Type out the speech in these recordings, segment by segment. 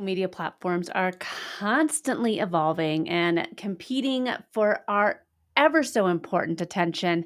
media platforms are constantly evolving and competing for our ever so important attention.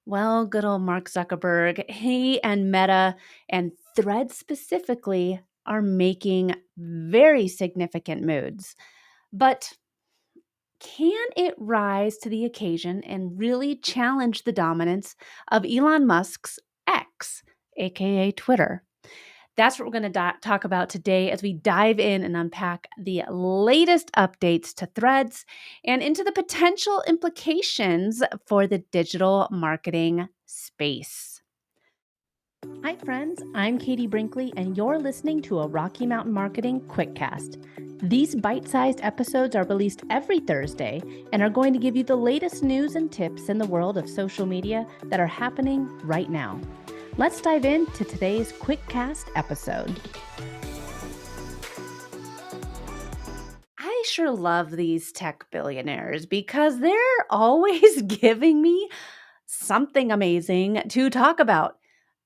Well, good old Mark Zuckerberg, he and Meta and Threads specifically are making very significant moves. But can it rise to the occasion and really challenge the dominance of Elon Musk's X, aka Twitter? That's what we're going to talk about today as we dive in and unpack the latest updates to Threads and into the potential implications for the digital marketing space. Hi, friends. I'm Katie Brinkley, and you're listening to a Rocky Mountain Marketing Quickcast. These bite sized episodes are released every Thursday and are going to give you the latest news and tips in the world of social media that are happening right now. Let's dive into today's Quickcast episode. I sure love these tech billionaires because they're always giving me something amazing to talk about.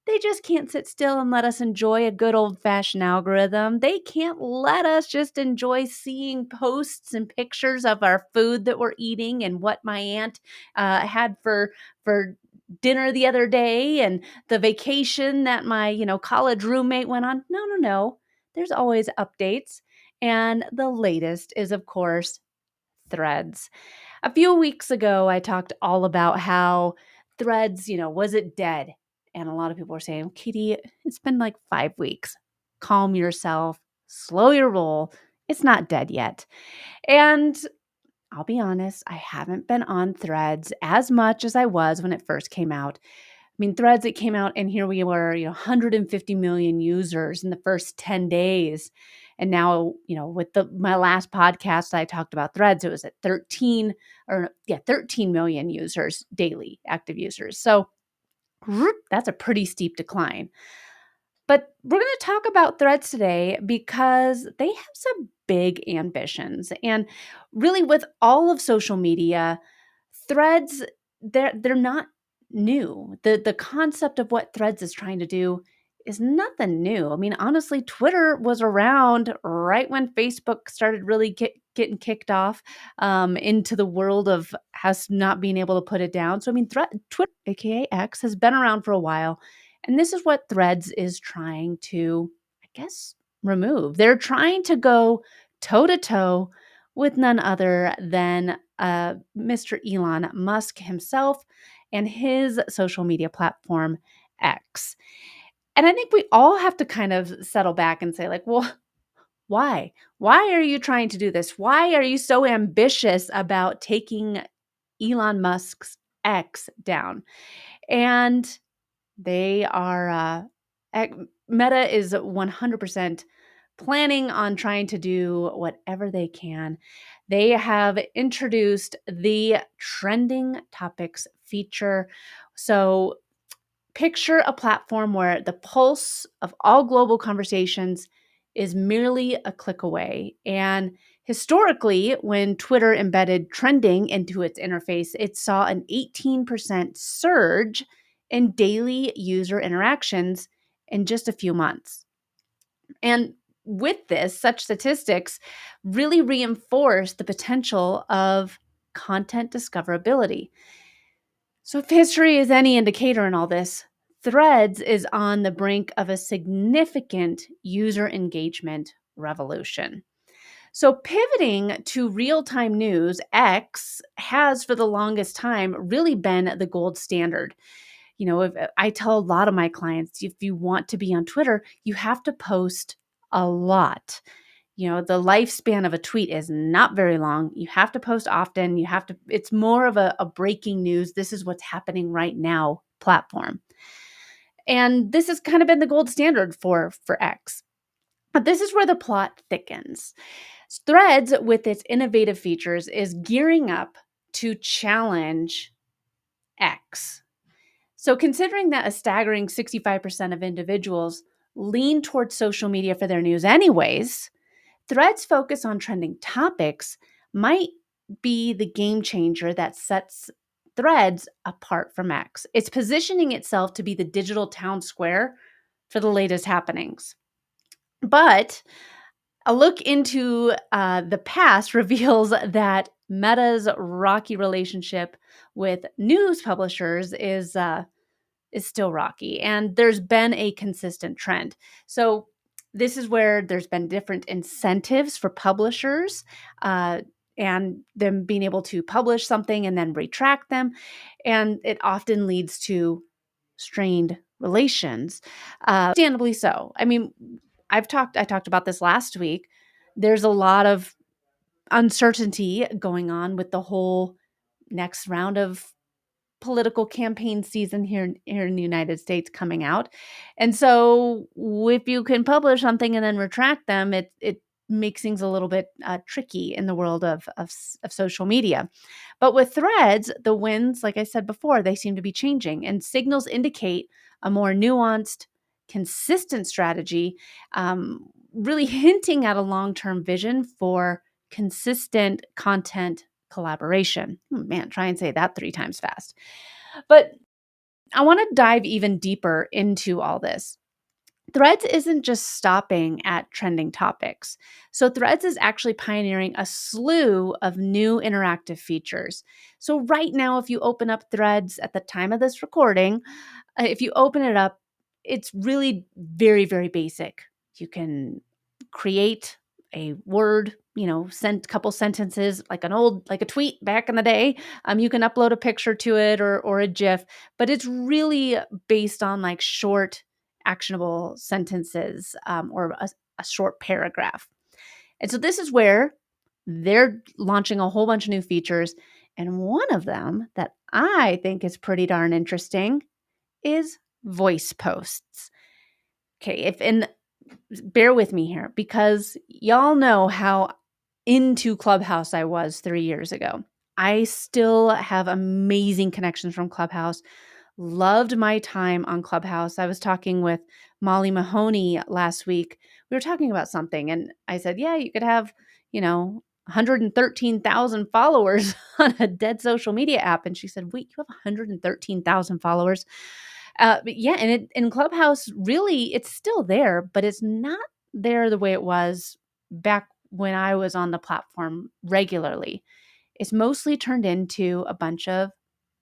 They just can't sit still and let us enjoy a good old-fashioned algorithm. They can't let us just enjoy seeing posts and pictures of our food that we're eating and what my aunt had for dinner the other day and the vacation that my, college roommate went on. No, no, no. There's always updates. And the latest is, of course, Threads. A few weeks ago, I talked all about how Threads, was it dead? And a lot of people were saying, Katie, it's been like 5 weeks. Calm yourself, slow your roll. It's not dead yet. And I'll be honest, I haven't been on Threads as much as I was when it first came out. I mean, Threads, it came out and here we were, 150 million users in the first 10 days. And now, with my last podcast, I talked about Threads, it was at 13 million users, daily active users. So that's a pretty steep decline. But we're going to talk about Threads today because they have some big ambitions. And really, with all of social media, Threads, they're not new. The concept of what Threads is trying to do is nothing new. I mean, honestly, Twitter was around right when Facebook started really getting kicked off into the world of us not being able to put it down. So, I mean, Twitter, aka X, has been around for a while. And this is what Threads is trying to, I guess, remove. They're trying to go toe to toe with none other than Mr. Elon Musk himself and his social media platform, X. And I think we all have to kind of settle back and say, like, well, why? Why are you trying to do this? Why are you so ambitious about taking Elon Musk's X down? And they are, Meta is 100% planning on trying to do whatever they can. They have introduced the trending topics feature. So picture a platform where the pulse of all global conversations is merely a click away. And historically, when Twitter embedded trending into its interface, it saw an 18% surge in daily user interactions in just a few months. And with this, such statistics really reinforce the potential of content discoverability. So, if history is any indicator in all this, Threads is on the brink of a significant user engagement revolution. So, pivoting to real time news, X has for the longest time really been the gold standard. If I tell a lot of my clients, if you want to be on Twitter, you have to post a lot. The lifespan of a tweet is not very long. You have to post often. It's more of a breaking news. This is what's happening right now platform. And this has kind of been the gold standard for X. But this is where the plot thickens. Threads, with its innovative features, is gearing up to challenge X. So, considering that a staggering 65% of individuals lean towards social media for their news, anyways, Threads' focus on trending topics might be the game changer that sets Threads apart from X. It's positioning itself to be the digital town square for the latest happenings. But A look into the past reveals that Meta's rocky relationship with news publishers is still rocky, and there's been a consistent trend. So this is where there's been different incentives for publishers, uh, and them being able to publish something and then retract them, and it often leads to strained relations, understandably so. I mean, I talked about this last week. There's a lot of uncertainty going on with the whole next round of political campaign season here in the United States coming out. And so if you can publish something and then retract them, it makes things a little bit tricky in the world of social media. But with threads, the winds, like I said before, they seem to be changing, and signals indicate a more nuanced, consistent strategy, really hinting at a long term vision for consistent content collaboration. Man, try and say that 3 times fast. But I want to dive even deeper into all this. Threads isn't just stopping at trending topics. So, Threads is actually pioneering a slew of new interactive features. So, right now, if you open up Threads at the time of this recording, if you open it up, it's really very, very basic. You can create a word, send a couple sentences like like a tweet back in the day. You can upload a picture to it or a GIF, but it's really based on like short, actionable sentences, or a short paragraph. And so this is where they're launching a whole bunch of new features. And one of them that I think is pretty darn interesting is voice posts. Okay, if and bear with me here because y'all know how into Clubhouse I was 3 years ago. I still have amazing connections from Clubhouse. Loved my time on Clubhouse. I was talking with Molly Mahoney last week. We were talking about something, and I said, "Yeah, you could have, 113,000 followers on a dead social media app." And she said, "Wait, you have 113,000 followers?" But yeah, and in Clubhouse, really, it's still there, but it's not there the way it was back when I was on the platform regularly. It's mostly turned into a bunch of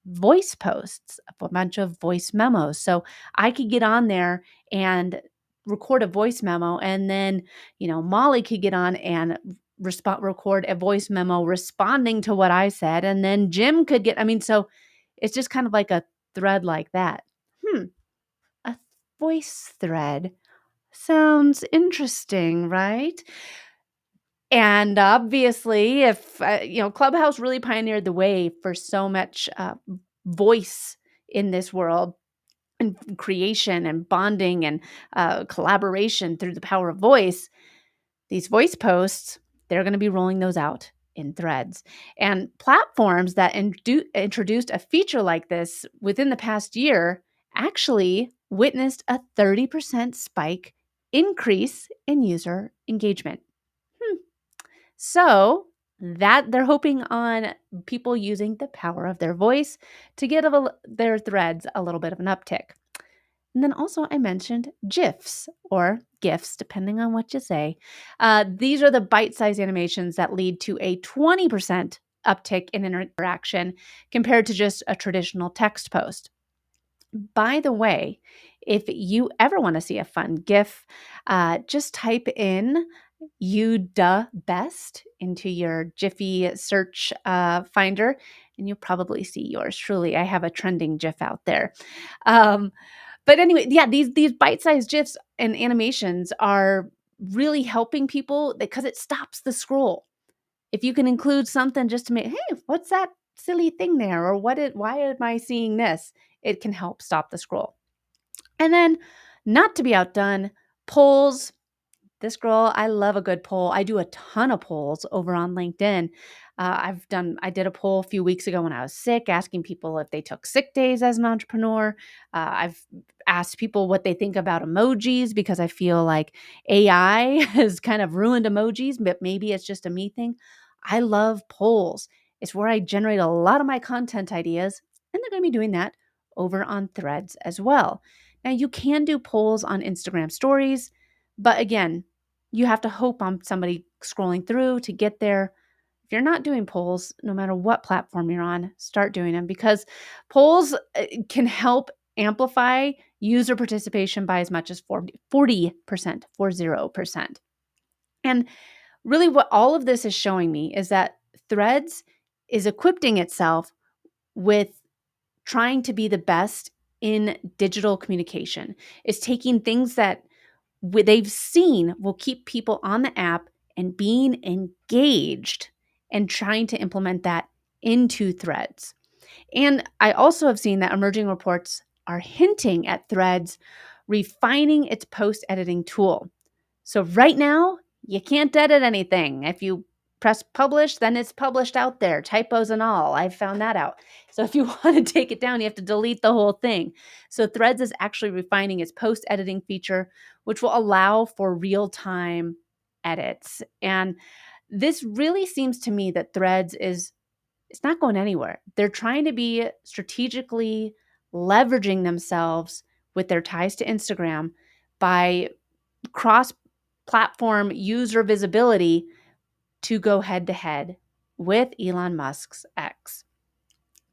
voice posts, a bunch of voice memos. So I could get on there and record a voice memo, and then, Molly could get on and record a voice memo responding to what I said, and then Jim could get, I mean, so it's just kind of like a thread like that. A voice thread. Sounds interesting, right? And obviously, if Clubhouse really pioneered the way for so much voice in this world, and creation and bonding and collaboration through the power of voice, these voice posts, they're going to be rolling those out in threads. And platforms that introduced a feature like this within the past year actually witnessed a 30% spike increase in user engagement. So that they're hoping on people using the power of their voice to get their threads a little bit of an uptick. And then also I mentioned GIFs or GIFs, depending on what you say. These are the bite-sized animations that lead to a 20% uptick in interaction compared to just a traditional text post. By the way, if you ever want to see a fun GIF, just type in "you duh best" into your Jiffy search finder, and you'll probably see yours truly. I have a trending GIF out there. Um, but anyway, yeah, these bite-sized GIFs and animations are really helping people because it stops the scroll. If you can include something just to make, hey, what's that silly thing there? Or why am I seeing this? It can help stop the scroll. And then, not to be outdone, polls. This girl, I love a good poll. I do a ton of polls over on LinkedIn. I did a poll a few weeks ago when I was sick, asking people if they took sick days as an entrepreneur. I've asked people what they think about emojis because I feel like AI has kind of ruined emojis, but maybe it's just a me thing. I love polls. It's where I generate a lot of my content ideas, and they're going to be doing that over on Threads as well. Now, you can do polls on Instagram stories, but again, you have to hope on somebody scrolling through to get there. If you're not doing polls, no matter what platform you're on, start doing them because polls can help amplify user participation by as much as 40%, 40%. And really, what all of this is showing me is that Threads is equipping itself with trying to be the best in digital communication. It's taking things that they've seen will keep people on the app and being engaged and trying to implement that into Threads. And I also have seen that emerging reports are hinting at Threads refining its post editing tool. So right now, you can't edit anything. If you press publish, then it's published out there, typos and all. I've found that out. So if you want to take it down, you have to delete the whole thing. So Threads is actually refining its post editing feature, which will allow for real time edits. And this really seems to me that Threads is it's not going anywhere. They're trying to be strategically leveraging themselves with their ties to Instagram by cross platform user visibility to go head to head with Elon Musk's X.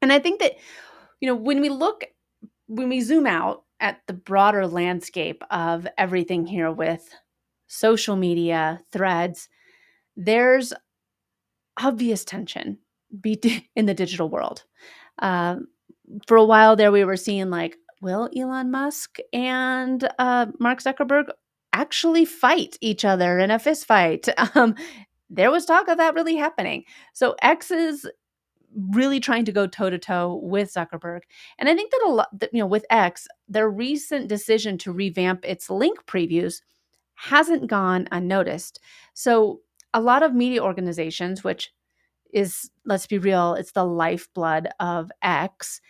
And I think that, when we zoom out at the broader landscape of everything here with social media, Threads, there's obvious tension in the digital world. Uh, for a while there, we were seeing like, will Elon Musk and Mark Zuckerberg actually fight each other in a fist fight? There was talk of that really happening. So X is really trying to go toe to toe with Zuckerberg, and I think that a lot, with X, their recent decision to revamp its link previews hasn't gone unnoticed. So a lot of media organizations, which is, let's be real, it's the lifeblood of X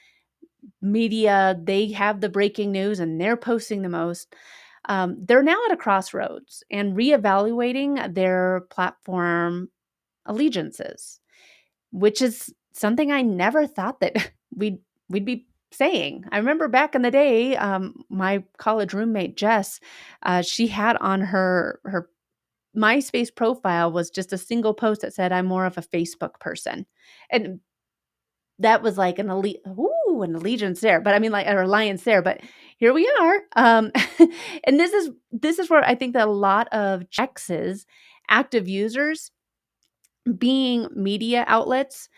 media, they have the breaking news and they're posting the most. They're now at a crossroads and reevaluating their platform allegiances, which is something I never thought that we'd be saying. I remember back in the day, my college roommate Jess, she had on her MySpace profile was just a single post that said, "I'm more of a Facebook person," and that was like an allegiance there, but I mean, like, an alliance there, but here we are. And this is where I think that a lot of X's active users being media outlets,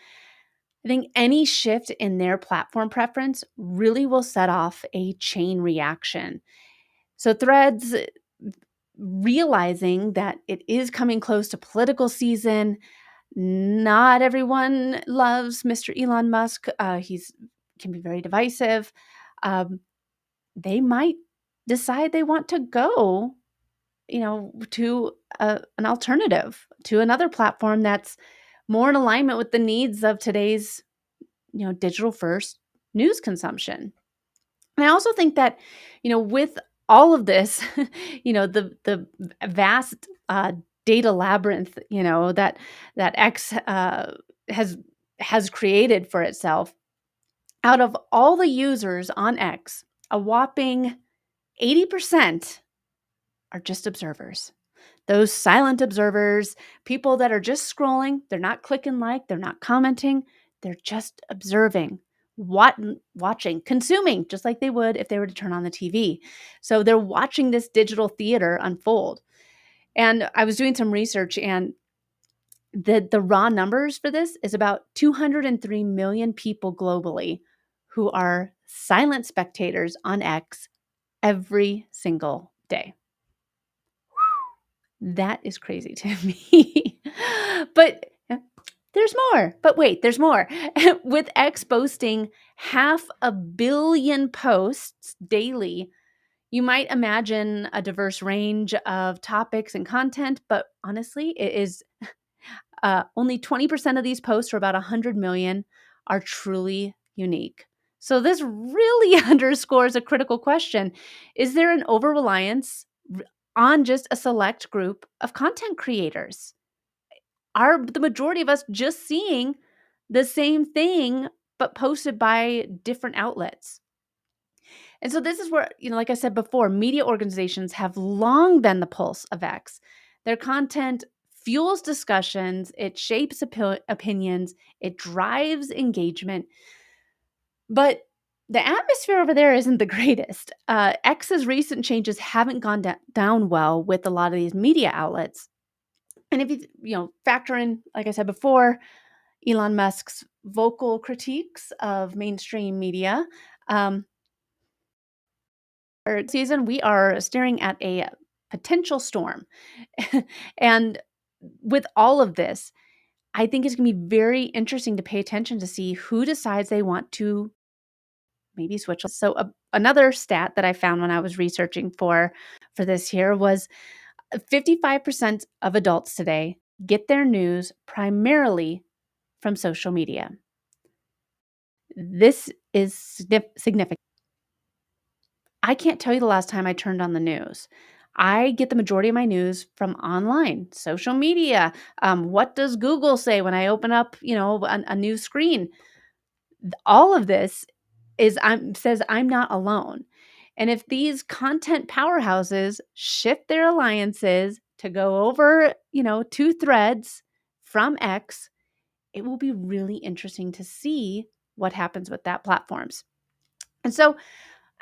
I think any shift in their platform preference really will set off a chain reaction. So Threads realizing that it is coming close to political season. Not everyone loves Mr. Elon Musk. He's can be very divisive. Um, they might decide they want to go, to an alternative, to another platform that's more in alignment with the needs of today's, digital first news consumption. And I also think that, with all of this, the vast data labyrinth, that X has created for itself, out of all the users on X, a whopping 80% are just observers. Those silent observers, people that are just scrolling, they're not clicking like, they're not commenting, they're just observing, watching, consuming, just like they would if they were to turn on the TV. So they're watching this digital theater unfold. And I was doing some research, and the raw numbers for this is about 203 million people globally who are silent spectators on X every single day. That is crazy to me. But there's more. But wait, there's more. With X boasting 500 million posts daily, you might imagine a diverse range of topics and content, but honestly, it is only 20% of these posts, or about 100 million, are truly unique. So this really underscores a critical question. Is there an over-reliance on just a select group of content creators? Are the majority of us just seeing the same thing but posted by different outlets? And so this is where, like I said before, media organizations have long been the pulse of X. Their content fuels discussions, it shapes opinions, it drives engagement. But the atmosphere over there isn't the greatest. X's recent changes haven't gone down well with a lot of these media outlets. And if you factor in, like I said before, Elon Musk's vocal critiques of mainstream media, season, we are staring at a potential storm. And with all of this, I think it's going to be very interesting to pay attention to see who decides they want to maybe switch. So another stat that I found when I was researching for this here was 55% of adults today get their news primarily from social media. This is significant. I can't tell you the last time I turned on the news. I get the majority of my news from online, social media. What does Google say when I open up, a new screen? All of this says I'm not alone. And if these content powerhouses shift their alliances to go over, to Threads from X, it will be really interesting to see what happens with that platforms. And so,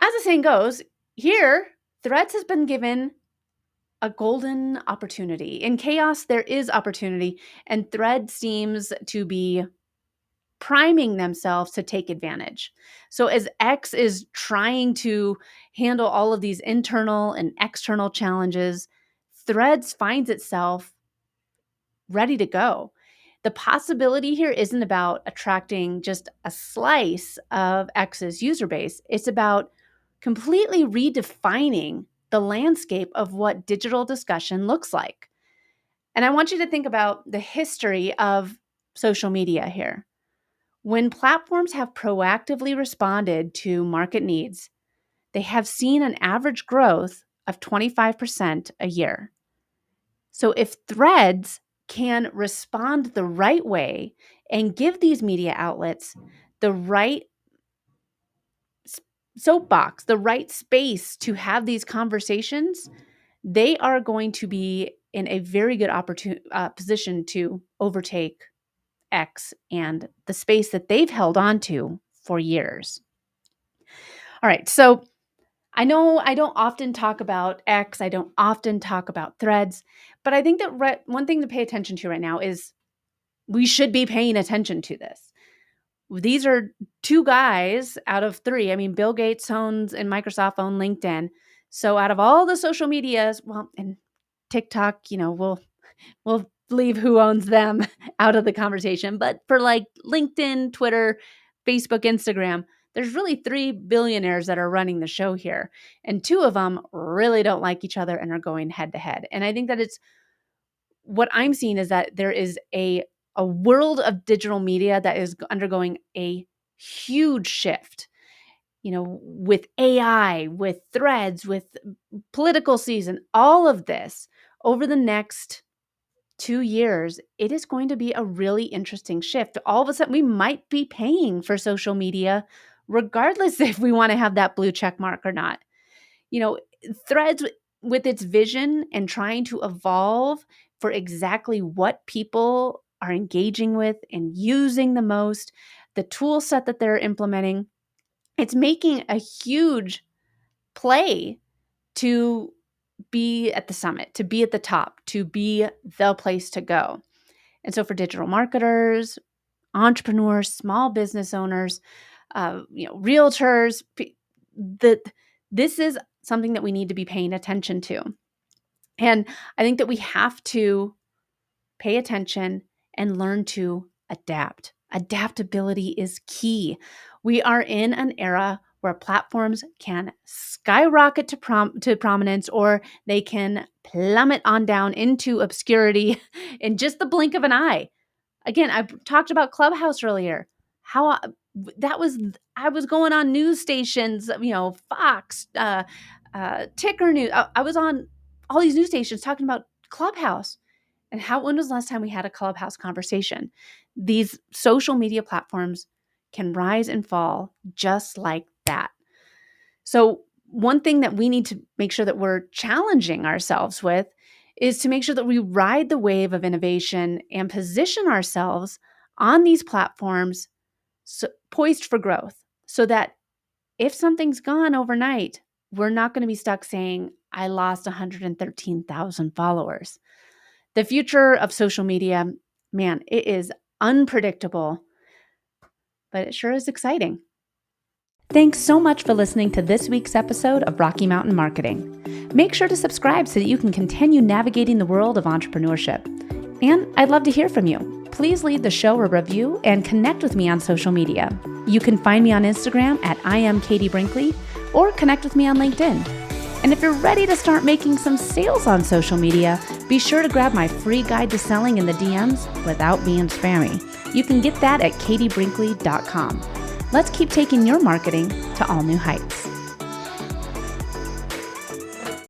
as the saying goes, here, Threads has been given a golden opportunity. In chaos, there is opportunity, and Thread seems to be priming themselves to take advantage. So as X is trying to handle all of these internal and external challenges, Threads finds itself ready to go. The possibility here isn't about attracting just a slice of X's user base. It's about completely redefining the landscape of what digital discussion looks like. And I want you to think about the history of social media here. When platforms have proactively responded to market needs, they have seen an average growth of 25% a year. So if Threads can respond the right way and give these media outlets the right soapbox, the right space to have these conversations, they are going to be in a very good position to overtake X and the space that they've held on to for years. All right, so I know I don't often talk about X, I don't often talk about Threads, but I think that one thing to pay attention to right now is we should be paying attention to this. These are two guys out of three. I mean, Bill Gates owns and Microsoft own LinkedIn. So out of all the social medias, well, and TikTok, we'll leave who owns them out of the conversation. But for like LinkedIn, Twitter, Facebook, Instagram, there's really three billionaires that are running the show here. And two of them really don't like each other and are going head to head. And I think that it's what I'm seeing is that there is a world of digital media that is undergoing a huge shift, with AI, with Threads, with political season, all of this over the next 2 years, it is going to be a really interesting shift. All of a sudden, we might be paying for social media, regardless if we want to have that blue check mark or not. Threads with its vision and trying to evolve for exactly what people are engaging with and using the most, the tool set that they're implementing, it's making a huge play to be at the summit, to be at the top, to be the place to go. And so for digital marketers, entrepreneurs, small business owners, realtors, this is something that we need to be paying attention to. And I think that we have to pay attention and learn to adapt. Adaptability is key. We are in an era where platforms can skyrocket to prominence, or they can plummet on down into obscurity in just the blink of an eye. Again, I talked about Clubhouse earlier. How I was going on news stations, Fox, Ticker News. I was on all these news stations talking about Clubhouse. And when was the last time we had a Clubhouse conversation? These social media platforms can rise and fall just like that. So one thing that we need to make sure that we're challenging ourselves with is to make sure that we ride the wave of innovation and position ourselves on these platforms poised for growth so that if something's gone overnight, we're not going to be stuck saying, I lost 113,000 followers. The future of social media, man, it is unpredictable, but it sure is exciting. Thanks so much for listening to this week's episode of Rocky Mountain Marketing. Make sure to subscribe so that you can continue navigating the world of entrepreneurship. And I'd love to hear from you. Please leave the show a review and connect with me on social media. You can find me on Instagram at @IamKatieBrinkley or connect with me on LinkedIn. And if you're ready to start making some sales on social media, be sure to grab my free guide to selling in the DMs without being spammy. You can get that at katiebrinkley.com. Let's keep taking your marketing to all new heights.